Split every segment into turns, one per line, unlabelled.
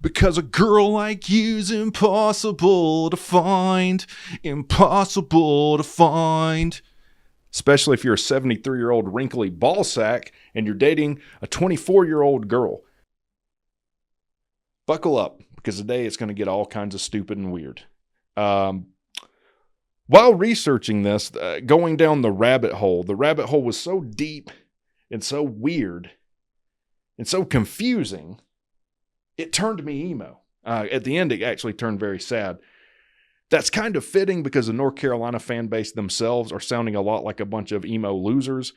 Because a girl like you's impossible to find. Impossible to find. Especially if you're a 73-year-old wrinkly ball sack and you're dating a 24-year-old girl. Buckle up, because today it's going to get all kinds of stupid and weird. While researching this, going down the rabbit hole was so deep and so weird and so confusing, it turned me emo. At the end, it actually turned very sad. That's kind of fitting because the North Carolina fan base themselves are sounding a lot like a bunch of emo losers.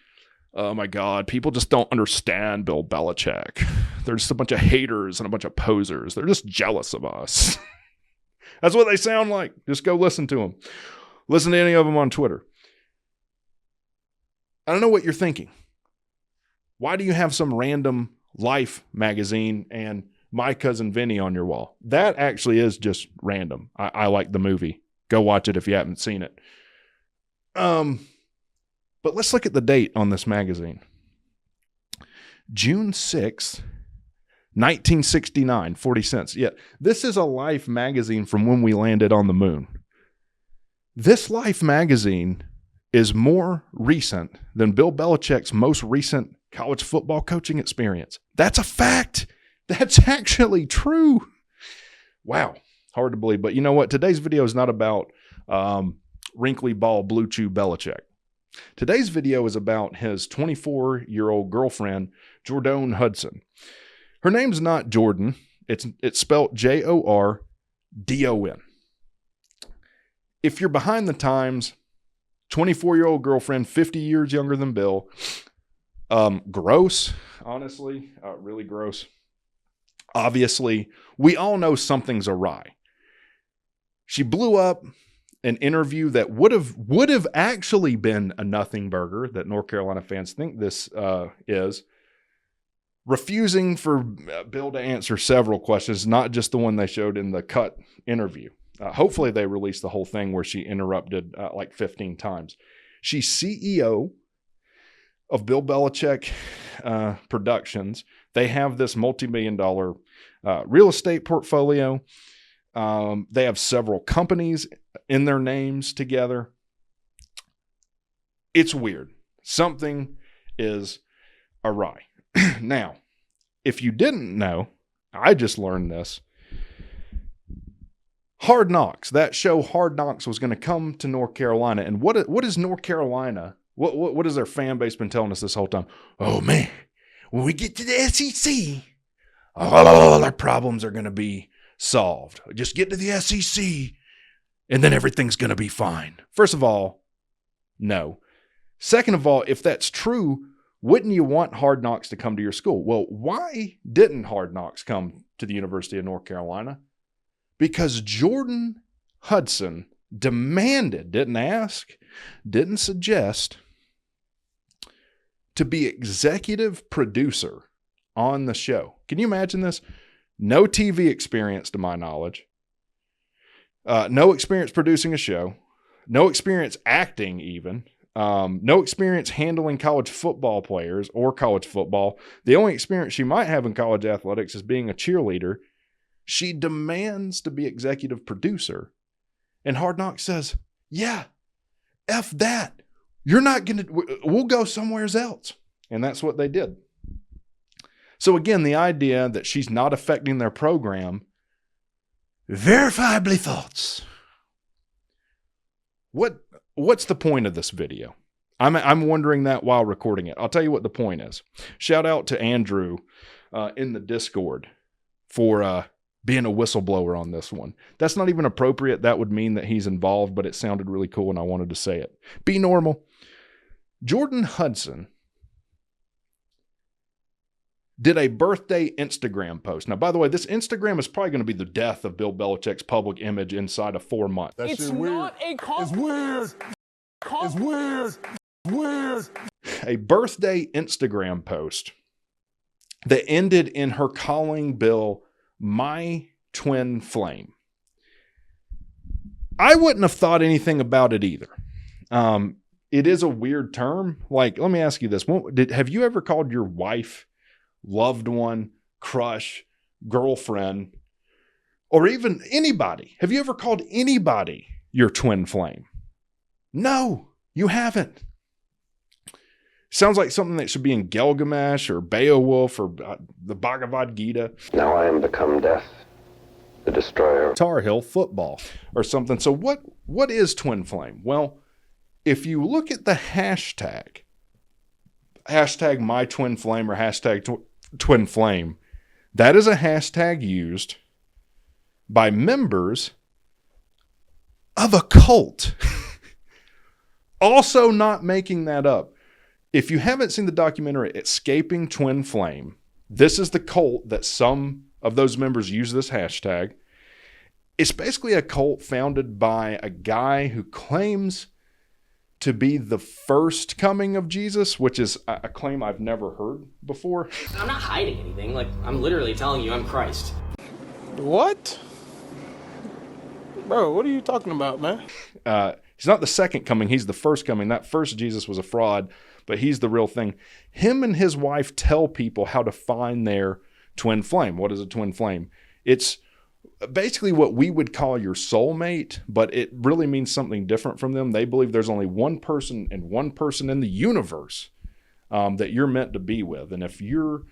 Oh my God, people just don't understand Bill Belichick. They're just a bunch of haters and a bunch of posers. They're just jealous of us. That's what they sound like. Just go listen to them. Listen to any of them on Twitter. I don't know what you're thinking. Why do you have some random Life magazine and My Cousin Vinny on your wall? That actually is just random. I like the movie. Go watch it if you haven't seen it. But let's look at the date on this magazine. June 6th, 1969, 40 cents. Yeah, this is a Life magazine from when we landed on the moon. This Life magazine is more recent than Bill Belichick's most recent college football coaching experience. That's a fact. That's actually true. Wow. Hard to believe. But you know what? Today's video is not about wrinkly ball blue chew Belichick. Today's video is about his 24-year-old girlfriend, Jordon Hudson. Her name's not Jordan. It's spelled Jordon. If you're behind the times, 24-year-old girlfriend, 50 years younger than Bill. Gross, honestly, really gross. Obviously, we all know something's awry. She blew up an interview that would have actually been a nothing burger that North Carolina fans think this is, refusing for Bill to answer several questions, not just the one they showed in the cut interview. Hopefully they released the whole thing where she interrupted like 15 times. She's CEO of Bill Belichick Productions. They have this multi-million-dollar real estate portfolio. They have several companies in their names together. It's weird. Something is awry. Now, if you didn't know, I just learned this. Hard Knocks, that show Hard Knocks was going to come to North Carolina. And what is North Carolina? What has their fan base been telling us this whole time? Oh, man, when we get to the SEC, all our problems are going to be solved. Just get to the SEC, and then everything's going to be fine. First of all, no. Second of all, if that's true, wouldn't you want Hard Knocks to come to your school? Well, why didn't Hard Knocks come to the University of North Carolina? Because Jordon Hudson demanded, didn't ask, didn't suggest, to be executive producer on the show. Can you imagine this? No TV experience to my knowledge. No experience producing a show. No experience acting even. No experience handling college football players or college football. The only experience she might have in college athletics is being a cheerleader. She demands to be executive producer. And Hard Knocks says, yeah, F that. You're not going to, we'll go somewhere else. And that's what they did. So again, the idea that she's not affecting their program, verifiably false. What's the point of this video? I'm wondering that while recording it. I'll tell you what the point is. Shout out to Andrew in the Discord for being a whistleblower on this one. That's not even appropriate. That would mean that he's involved, but it sounded really cool and I wanted to say it. Be normal. Jordon Hudson did a birthday Instagram post. Now, by the way, this Instagram is probably going to be the death of Bill Belichick's public image inside of 4 months.
It's not a compliment.
It's weird. It's weird.
A birthday Instagram post that ended in her calling Bill my twin flame. I wouldn't have thought anything about it either. It is a weird term. Like, let me ask you this. Have you ever called your wife, loved one, crush, girlfriend, Or even anybody. Have you ever called anybody your twin flame? No, you haven't. Sounds like something that should be in Gilgamesh or Beowulf or the Bhagavad Gita.
Now I am become death, the destroyer.
Tar Heel football or something. So what is twin flame? Well, if you look at the hashtag my twin flame or hashtag twin flame, that is a hashtag used by members of a cult. Also not making that up. If you haven't seen the documentary Escaping Twin Flame, this is the cult that some of those members use this hashtag. It's basically a cult founded by a guy who claims to be the first coming of Jesus, which is a claim I've never heard before.
I'm not hiding anything. Like, I'm literally telling you I'm Christ.
What? Bro, what are you talking about, man?
He's not the second coming. He's the first coming. That first Jesus was a fraud, but he's the real thing. Him and his wife tell people how to find their twin flame. What is a twin flame? It's basically what we would call your soulmate, but it really means something different from them. They believe there's only one person in the universe that you're meant to be with. And if you're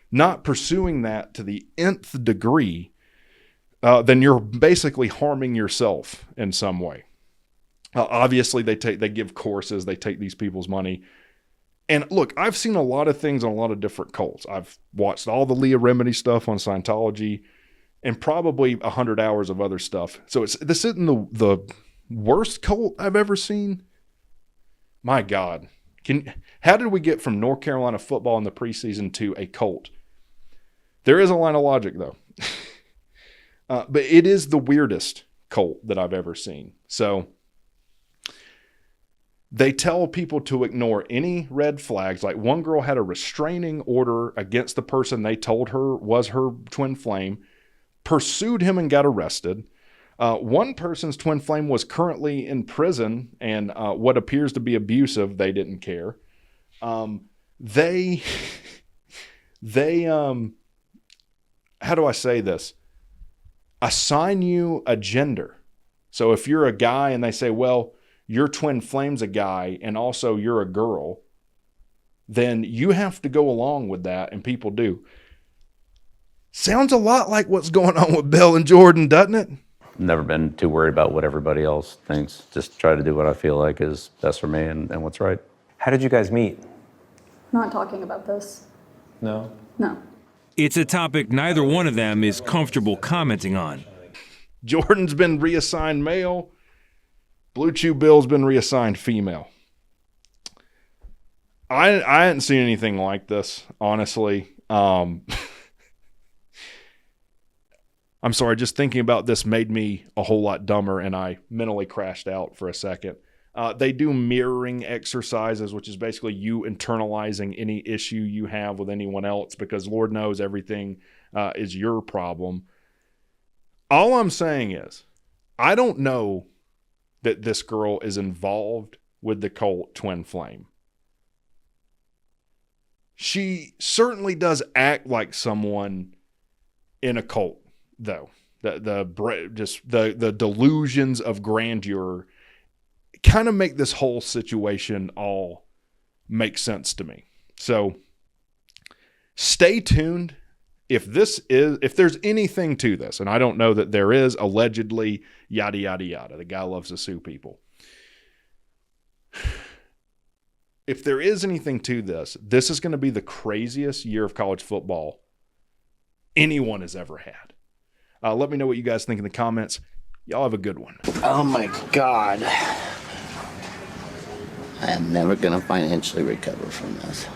not pursuing that to the nth degree, then you're basically harming yourself in some way. Obviously, they give courses, they take these people's money. And look, I've seen a lot of things on a lot of different cults. I've watched all the Leah Remedy stuff on Scientology and probably 100 hours of other stuff. So this isn't the worst cult I've ever seen. My God. How did we get from North Carolina football in the preseason to a cult? There is a line of logic, though. But it is the weirdest cult that I've ever seen. So they tell people to ignore any red flags. Like one girl had a restraining order against the person they told her was her twin flame, pursued him and got arrested. One person's twin flame was currently in prison and what appears to be abusive. They didn't care. They how do I say this? Assign you a gender. So if you're a guy and they say, well, your twin flame's a guy and also you're a girl, then you have to go along with that, and people do. Sounds a lot like what's going on with Bill and Jordon, doesn't it?
Never been too worried about what everybody else thinks. Just try to do what I feel like is best for me and what's right.
How did you guys meet?
Not talking about this.
No?
No.
It's a topic neither one of them is comfortable commenting on.
Jordan's been reassigned male. Blue Chew Bill's been reassigned female. I hadn't seen anything like this, honestly. I'm sorry, just thinking about this made me a whole lot dumber, and I mentally crashed out for a second. They do mirroring exercises, which is basically you internalizing any issue you have with anyone else, because Lord knows everything is your problem. All I'm saying is, I don't know that this girl is involved with the cult Twin Flame. She certainly does act like someone in a cult, though. The delusions of grandeur kind of make this whole situation all make sense to me. So stay tuned. If there's anything to this, and I don't know that there is, allegedly, yada, yada, yada. The guy loves to sue people. If there is anything to this, this is going to be the craziest year of college football anyone has ever had. Let me know what you guys think in the comments. Y'all have a good one.
Oh my God. I am never going to financially recover from this.